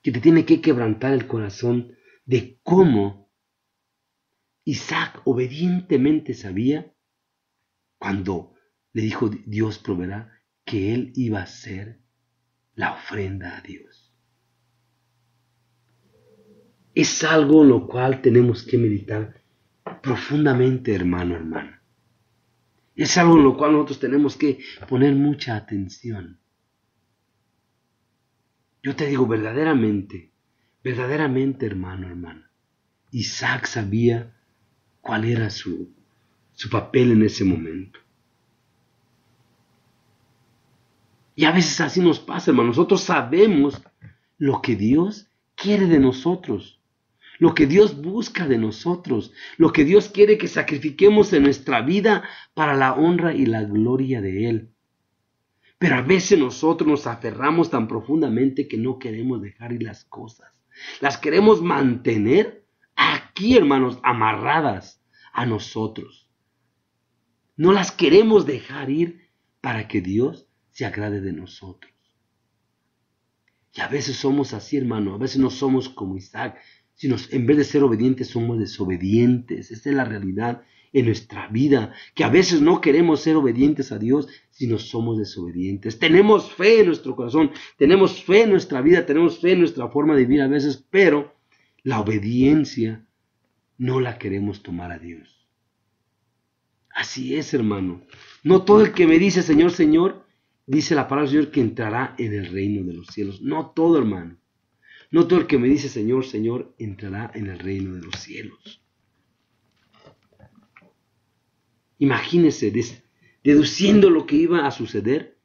Que te tienen que quebrantar el corazón de cómo Isaac obedientemente sabía cuando le dijo Dios proveerá que él iba a ser la ofrenda a Dios. Es algo en lo cual tenemos que meditar profundamente, hermano, hermana. Es algo en lo cual nosotros tenemos que poner mucha atención. Yo te digo verdaderamente, hermano, hermana, Isaac sabía cuál era su papel en ese momento. Y a veces así nos pasa, hermano. Nosotros sabemos lo que Dios quiere de nosotros, lo que Dios busca de nosotros, lo que Dios quiere que sacrifiquemos en nuestra vida para la honra y la gloria de Él. Pero a veces nosotros nos aferramos tan profundamente que no queremos dejar ir las cosas. Las queremos mantener aquí, hermanos, amarradas a nosotros. No las queremos dejar ir para que Dios se agrade de nosotros. Y a veces somos así, hermano. A veces no somos como Isaac. sino en vez de ser obedientes somos desobedientes. Esta es la realidad en nuestra vida, que a veces no queremos ser obedientes a Dios, sino somos desobedientes. Tenemos fe en nuestro corazón, tenemos fe en nuestra vida, tenemos fe en nuestra forma de vivir a veces, pero la obediencia no la queremos tomar a Dios. Así es, hermano. No todo el que me dice Señor, Señor, dice la palabra del Señor que entrará en el reino de los cielos. No todo, hermano. No todo el que me dice Señor, Señor, entrará en el reino de los cielos. Imagínese, deduciendo lo que iba a suceder,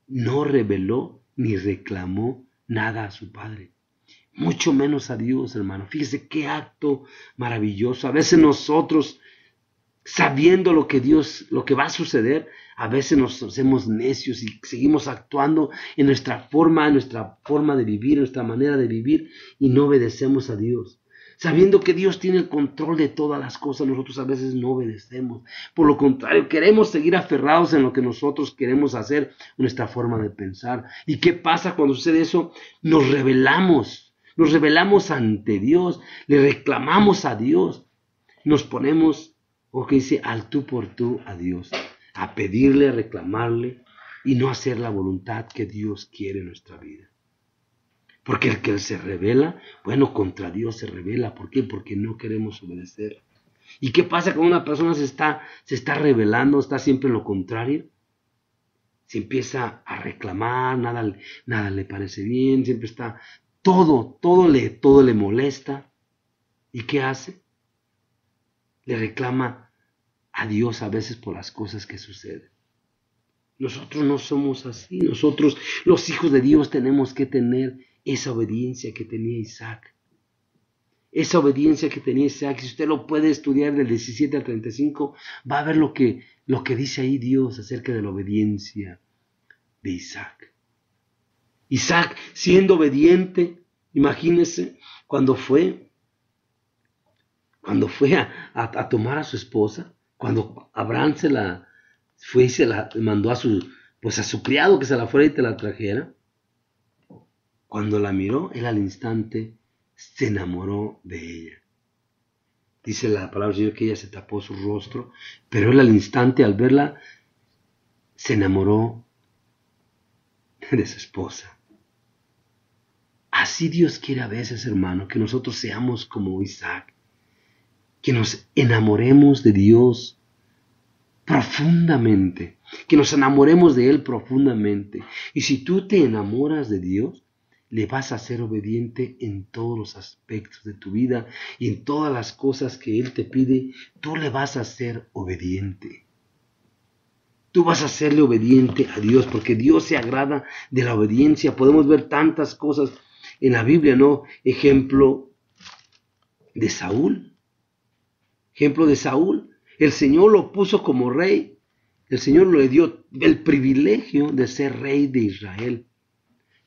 no reveló ni reclamó nada a su padre. Mucho menos a Dios, hermano. Fíjese qué acto maravilloso. A veces nosotros, sabiendo lo que va a suceder, a veces nos hacemos necios y seguimos actuando en nuestra forma de vivir, nuestra manera de vivir, y no obedecemos a Dios. Sabiendo que Dios tiene el control de todas las cosas, nosotros a veces no obedecemos. Por lo contrario, queremos seguir aferrados en lo que nosotros queremos hacer, nuestra forma de pensar. ¿Y qué pasa cuando sucede eso? Nos rebelamos ante Dios, le reclamamos a Dios, nos ponemos, dice, al tú por tú a Dios, a pedirle, a reclamarle y no hacer la voluntad que Dios quiere en nuestra vida. Porque el que se rebela, contra Dios se rebela. ¿Por qué? Porque no queremos obedecer. ¿Y qué pasa cuando una persona se está rebelando, está siempre en lo contrario? Se empieza a reclamar, nada le parece bien, siempre está, todo le molesta. ¿Y qué hace? Le reclama a Dios a veces por las cosas que suceden. Nosotros no somos así. Nosotros, los hijos de Dios, tenemos que tener esa obediencia que tenía Isaac. Esa obediencia que tenía Isaac, si usted lo puede estudiar del 17 al 35, va a ver lo que dice ahí Dios acerca de la obediencia de Isaac. Isaac, siendo obediente, imagínese, cuando fue a tomar a su esposa, cuando Abraham se la mandó a su criado que se la fuera y te la trajera. Cuando la miró, él al instante se enamoró de ella. Dice la palabra del Señor que ella se tapó su rostro, pero él al instante, al verla, se enamoró de su esposa. Así Dios quiere a veces, hermano, que nosotros seamos como Isaac, que nos enamoremos de Dios profundamente, que nos enamoremos de Él profundamente. Y si tú te enamoras de Dios, le vas a ser obediente en todos los aspectos de tu vida y en todas las cosas que Él te pide, tú le vas a ser obediente. Tú vas a serle obediente a Dios porque Dios se agrada de la obediencia. Podemos ver tantas cosas en la Biblia, ¿no? Ejemplo de Saúl. El Señor lo puso como rey. El Señor le dio el privilegio de ser rey de Israel.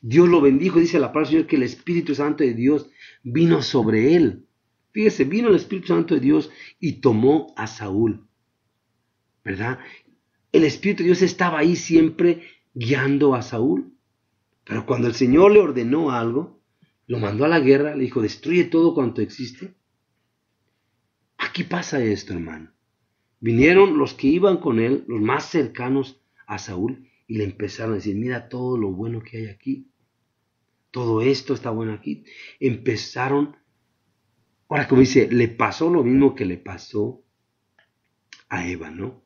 Dios lo bendijo, dice la palabra del Señor que el Espíritu Santo de Dios vino sobre él. Fíjese, vino el Espíritu Santo de Dios y tomó a Saúl, ¿verdad? El Espíritu de Dios estaba ahí siempre guiando a Saúl. Pero cuando el Señor le ordenó algo, lo mandó a la guerra, le dijo, destruye todo cuanto existe. Aquí pasa esto, hermano. Vinieron los que iban con él, los más cercanos a Saúl, y le empezaron a decir, mira todo lo bueno que hay aquí. Todo esto está bueno aquí. Empezaron, ahora como dice, le pasó lo mismo que le pasó a Eva, ¿no?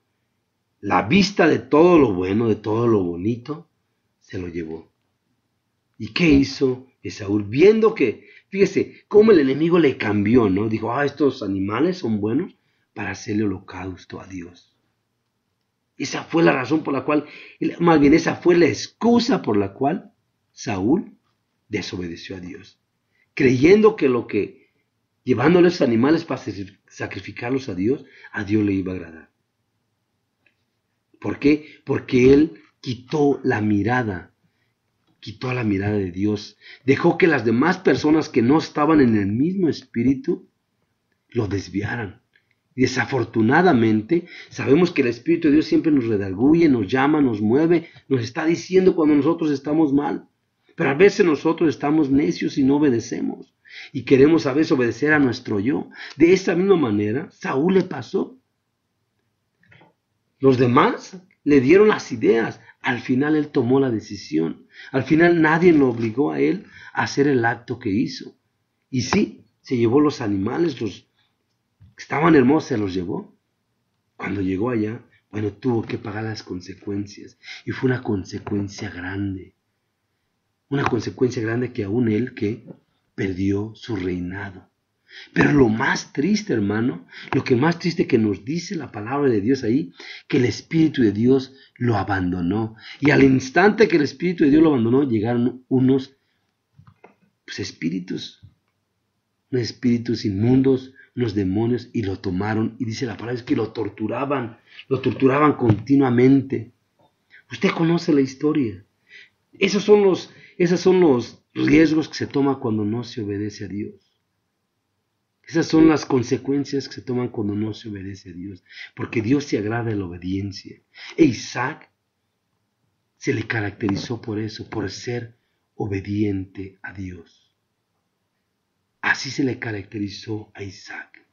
La vista de todo lo bueno, de todo lo bonito, se lo llevó. ¿Y qué hizo Esaú? Viendo que, fíjese, cómo el enemigo le cambió, ¿no? Dijo, estos animales son buenos para hacerle holocausto a Dios. Esa fue la razón por la cual, más bien esa fue la excusa por la cual Saúl desobedeció a Dios. Creyendo que llevándole esos animales para sacrificarlos a Dios le iba a agradar. ¿Por qué? Porque él quitó la mirada de Dios. Dejó que las demás personas que no estaban en el mismo espíritu lo desviaran. Y desafortunadamente, sabemos que el Espíritu de Dios siempre nos redarguye, nos llama, nos mueve, nos está diciendo cuando nosotros estamos mal. Pero a veces nosotros estamos necios y no obedecemos. y queremos a veces obedecer a nuestro yo. De esa misma manera, Saúl le pasó. Los demás le dieron las ideas. Al final él tomó la decisión. Al final nadie lo obligó a él a hacer el acto que hizo. Y sí, se llevó los animales, los que estaban hermosos, se los llevó. Cuando llegó allá, bueno, tuvo que pagar las consecuencias. Y fue una consecuencia grande. Una consecuencia grande que aún él que perdió su reinado. Pero lo más triste, hermano, lo que más triste que nos dice la palabra de Dios ahí, que el Espíritu de Dios lo abandonó. Y al instante que el Espíritu de Dios lo abandonó, llegaron unos espíritus inmundos, unos demonios, y lo tomaron. Y dice la palabra es que lo torturaban continuamente. Usted conoce la historia. Esos son los riesgos que se toman cuando no se obedece a Dios. Esas son las consecuencias que se toman cuando no se obedece a Dios. Porque Dios se agrada de la obediencia. E Isaac se le caracterizó por eso, por ser obediente a Dios. Así se le caracterizó a Isaac.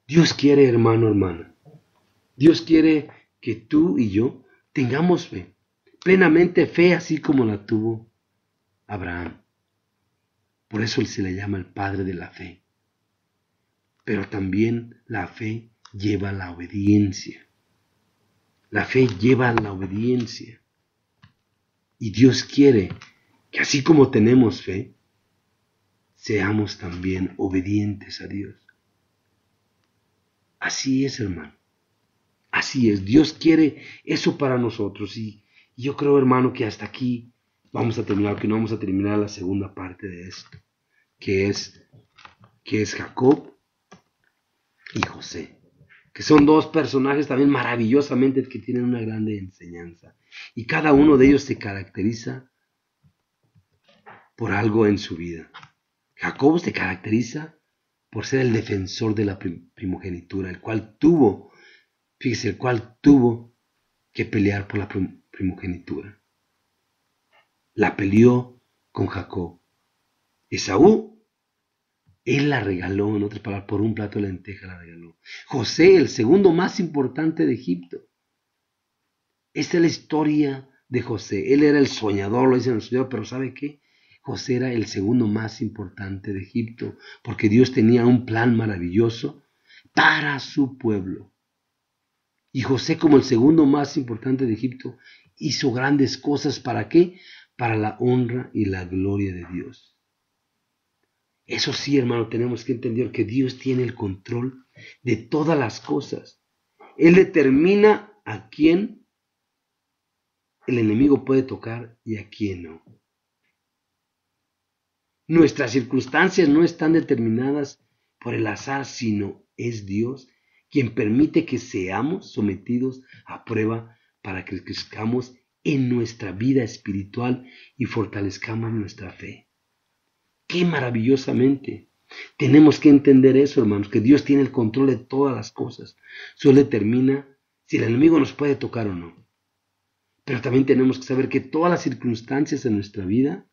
Dios quiere, hermano, hermana. Dios quiere que tú y yo tengamos fe. Plenamente fe, así como la tuvo Abraham. Por eso se le llama el padre de la fe. Pero también la fe lleva a la obediencia. La fe lleva a la obediencia. Y Dios quiere que así como tenemos fe, seamos también obedientes a Dios. Así es, hermano. Así es. Dios quiere eso para nosotros. Y yo creo, hermano, que hasta aquí vamos a terminar, que no vamos a terminar la segunda parte de esto, que es Jacob y José, que son dos personajes también maravillosamente que tienen una grande enseñanza. Y cada uno de ellos se caracteriza por algo en su vida. Jacob se caracteriza por ser el defensor de la primogenitura, el cual tuvo que pelear por la primogenitura. La peleó con Jacob. Esaú, él la regaló, en otras palabras, por un plato de lenteja la regaló. José, el segundo más importante de Egipto. Esta es la historia de José. Él era el soñador, lo dicen los estudios, pero ¿sabe qué? José era el segundo más importante de Egipto, porque Dios tenía un plan maravilloso para su pueblo. Y José, como el segundo más importante de Egipto, hizo grandes cosas. ¿Para qué? Para la honra y la gloria de Dios. Eso sí, hermano, tenemos que entender que Dios tiene el control de todas las cosas. Él determina a quién el enemigo puede tocar y a quién no. Nuestras circunstancias no están determinadas por el azar, sino es Dios quien permite que seamos sometidos a prueba para que crezcamos en nuestra vida espiritual y fortalezcamos nuestra fe. ¡Qué maravillosamente! Tenemos que entender eso, hermanos, que Dios tiene el control de todas las cosas. Solo determina si el enemigo nos puede tocar o no. Pero también tenemos que saber que todas las circunstancias en nuestra vida,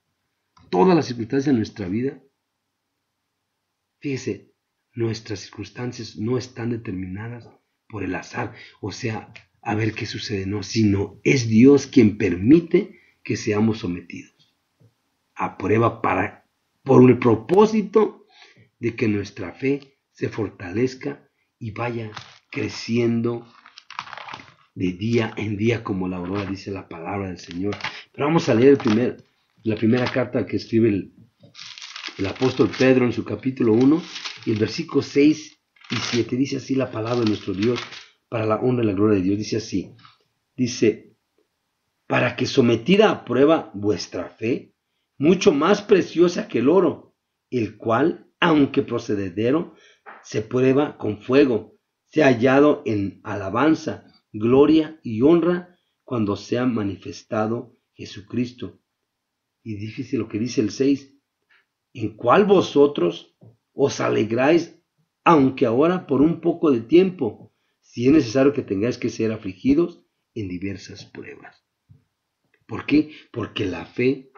fíjese, nuestras circunstancias no están determinadas por el azar, o sea, a ver qué sucede, no, sino es Dios quien permite que seamos sometidos a prueba por el propósito de que nuestra fe se fortalezca y vaya creciendo de día en día, como la aurora, dice la palabra del Señor. Pero vamos a leer la primera carta que escribe el apóstol Pedro en su capítulo 1, y el versículo 6 y 7, dice así la palabra de nuestro Dios, para la honra y la gloria de Dios, dice así, dice, para que sometida a prueba vuestra fe, mucho más preciosa que el oro, el cual, aunque procededero, se prueba con fuego, sea hallado en alabanza, gloria y honra cuando sea manifestado Jesucristo. Y dice lo que dice el 6, en cual vosotros os alegráis, aunque ahora por un poco de tiempo, si es necesario que tengáis que ser afligidos en diversas pruebas. ¿Por qué? Porque la fe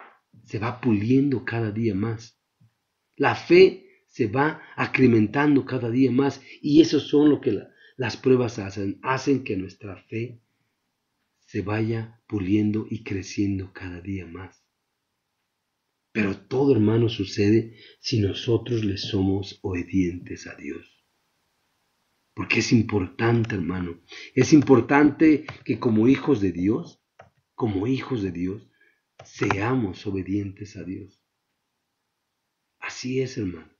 se va puliendo cada día más. La fe se va acrementando cada día más y eso son lo que las pruebas hacen que nuestra fe se vaya puliendo y creciendo cada día más. Pero todo, hermano, sucede si nosotros le somos obedientes a Dios. Porque es importante, hermano, es importante que como hijos de Dios, seamos obedientes a Dios. Así es, hermano.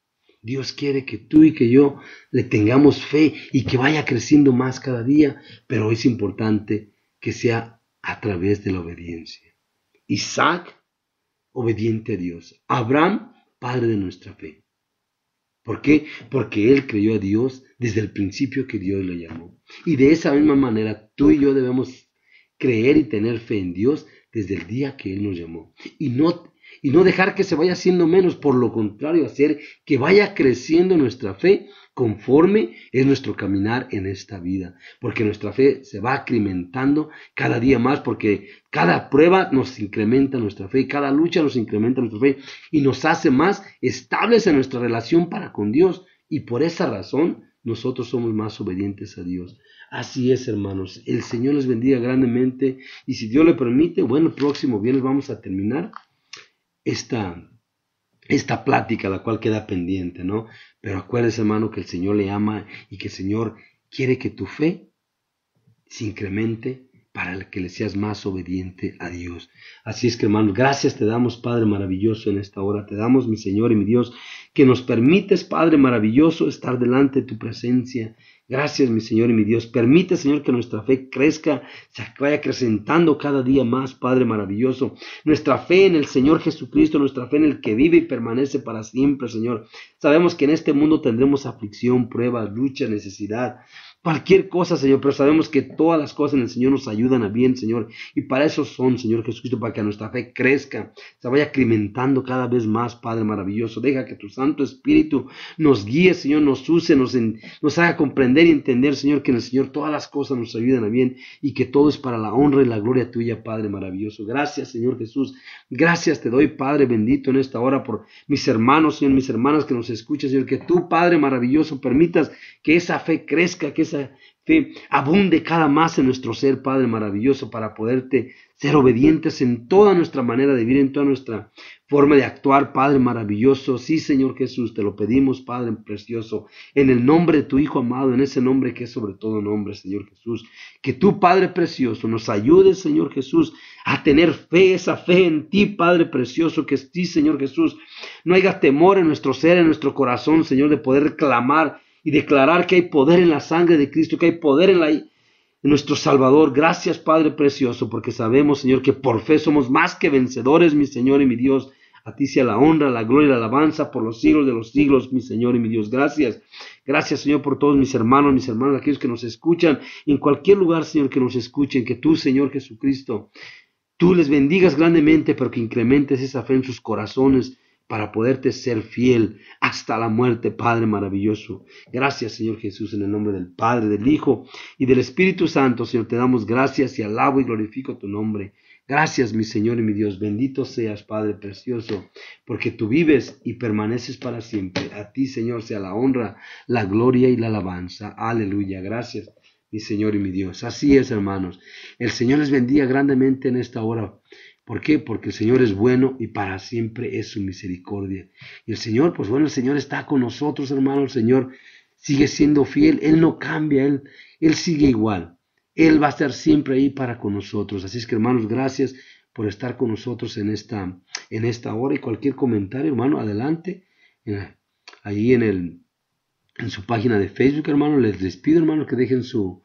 Dios quiere que tú y que yo le tengamos fe y que vaya creciendo más cada día, pero es importante que sea a través de la obediencia. Isaac, obediente a Dios. Abraham, padre de nuestra fe. ¿Por qué? Porque él creyó a Dios desde el principio que Dios lo llamó. Y de esa misma manera tú y yo debemos creer y tener fe en Dios desde el día que Él nos llamó. Y no dejar que se vaya haciendo menos, por lo contrario, hacer que vaya creciendo nuestra fe conforme es nuestro caminar en esta vida. Porque nuestra fe se va incrementando cada día más, porque cada prueba nos incrementa nuestra fe, y cada lucha nos incrementa nuestra fe y nos hace más estables en nuestra relación para con Dios. Y por esa razón nosotros somos más obedientes a Dios. Así es, hermanos. El Señor les bendiga grandemente. Y si Dios le permite, bueno, el próximo viernes vamos a terminar esta plática, la cual queda pendiente, ¿no? Pero acuérdese, hermano, que el Señor le ama y que el Señor quiere que tu fe se incremente para que le seas más obediente a Dios. Así es que, hermanos, gracias te damos, Padre maravilloso, en esta hora. Te damos, mi Señor y mi Dios, que nos permites, Padre maravilloso, estar delante de tu presencia. Gracias, mi Señor y mi Dios. Permite, Señor, que nuestra fe crezca, se vaya acrecentando cada día más, Padre maravilloso. Nuestra fe en el Señor Jesucristo, nuestra fe en el que vive y permanece para siempre, Señor. Sabemos que en este mundo tendremos aflicción, pruebas, lucha, necesidad, cualquier cosa, Señor, pero sabemos que todas las cosas en el Señor nos ayudan a bien, Señor, y para eso son, Señor Jesucristo, para que nuestra fe crezca, se vaya incrementando cada vez más, Padre maravilloso. Deja que tu Santo Espíritu nos guíe, Señor, nos use, nos haga comprender y entender, Señor, que en el Señor todas las cosas nos ayudan a bien y que todo es para la honra y la gloria tuya, Padre maravilloso. Gracias, Señor Jesús. Gracias te doy, Padre bendito, en esta hora por mis hermanos, Señor, mis hermanas que nos escuchan, Señor, que tú, Padre maravilloso, permitas que esa fe crezca, que esa fe abunde cada más en nuestro ser, Padre maravilloso, para poderte ser obedientes en toda nuestra manera de vivir, en toda nuestra forma de actuar, Padre maravilloso. Sí, Señor Jesús, te lo pedimos, Padre precioso, en el nombre de tu Hijo amado, en ese nombre que es sobre todo nombre, Señor Jesús. Que tú, Padre precioso, nos ayudes, Señor Jesús, a tener fe, esa fe en ti, Padre precioso, que es ti, Señor Jesús. No haya temor en nuestro ser, en nuestro corazón, Señor, de poder clamar y declarar que hay poder en la sangre de Cristo, que hay poder en nuestro Salvador. Gracias, Padre precioso, porque sabemos, Señor, que por fe somos más que vencedores, mi Señor y mi Dios. A ti sea la honra, la gloria y la alabanza por los siglos de los siglos, mi Señor y mi Dios. Gracias. Gracias, Señor, por todos mis hermanos, aquellos que nos escuchan, en cualquier lugar, Señor, que nos escuchen, que tú, Señor Jesucristo, tú les bendigas grandemente, pero que incrementes esa fe en sus corazones, para poderte ser fiel hasta la muerte, Padre maravilloso. Gracias, Señor Jesús, en el nombre del Padre, del Hijo y del Espíritu Santo, Señor, te damos gracias y alabo y glorifico tu nombre. Gracias, mi Señor y mi Dios, bendito seas, Padre precioso, porque tú vives y permaneces para siempre. A ti, Señor, sea la honra, la gloria y la alabanza. Aleluya, gracias, mi Señor y mi Dios. Así es, hermanos. El Señor les bendiga grandemente en esta hora. ¿Por qué? Porque el Señor es bueno y para siempre es su misericordia. Y el Señor, pues bueno, el Señor está con nosotros, hermano. El Señor sigue siendo fiel. Él no cambia, Él sigue igual. Él va a estar siempre ahí para con nosotros. Así es que, hermanos, gracias por estar con nosotros en esta hora. Y cualquier comentario, hermano, adelante. Ahí en su página de Facebook, hermano, les pido, hermano, que dejen su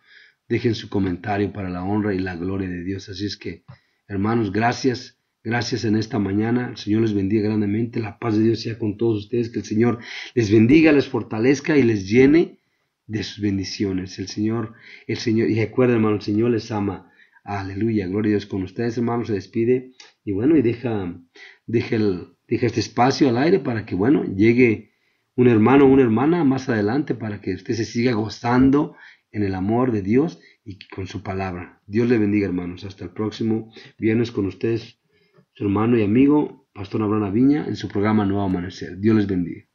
comentario para la honra y la gloria de Dios. Así es que, hermanos, gracias en esta mañana. El Señor les bendiga grandemente. La paz de Dios sea con todos ustedes. Que el Señor les bendiga, les fortalezca y les llene de sus bendiciones. El Señor, y recuerden, hermanos, el Señor les ama. Aleluya, gloria a Dios. Con ustedes, hermanos, se despide. Y bueno, y deja este espacio al aire para que, bueno, llegue un hermano o una hermana más adelante para que usted se siga gozando en el amor de Dios y con su palabra. Dios le bendiga, hermanos. Hasta el próximo viernes con ustedes, su hermano y amigo Pastor Abraham Viña en su programa Nuevo Amanecer. Dios les bendiga.